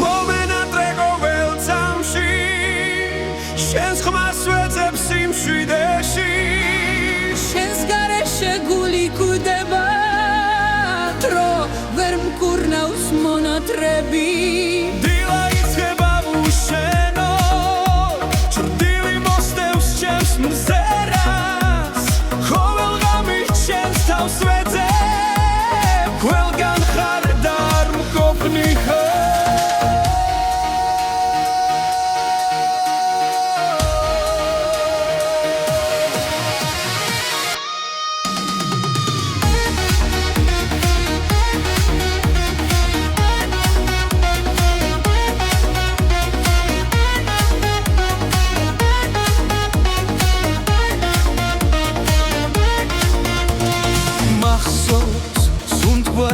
მომენატრე ყოველ წამში შენს ხმას ვეძებ სიმშვიდეში შენს გარეშე გული კვდება დრო ვერ მკურნავს მონატრები დილა იწყება უშენო ჭრდილი მოსდევს ჩემს მზერას ყოველ ღამით შენს თავს ვეძებ ყველგან ხარ და არ მყოფნი ხარ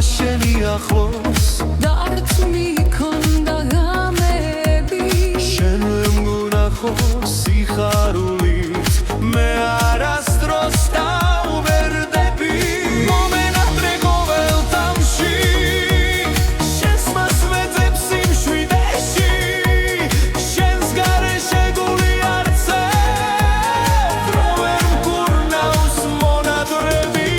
შენი ახლოს და არც მიქონდა ღამები შენ მგუნახოს სიხარულით მე არასდროს დავვერდები მომენატრე ყოველ წამში შენს ხმას ვეძებ სიმშვიდეში შენს გარეშე გული არცევ დრო ვერ მკურნავს მონატრები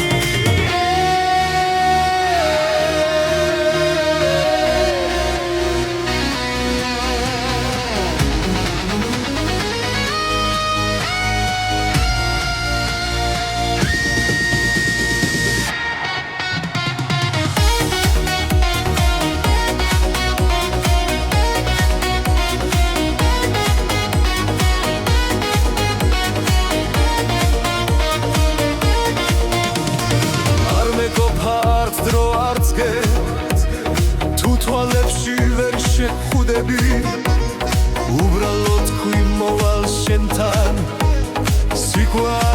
თუ თვალებში ვერ შეხვდები უბრალოდ ხვი მოვალ შენთან სიყვარული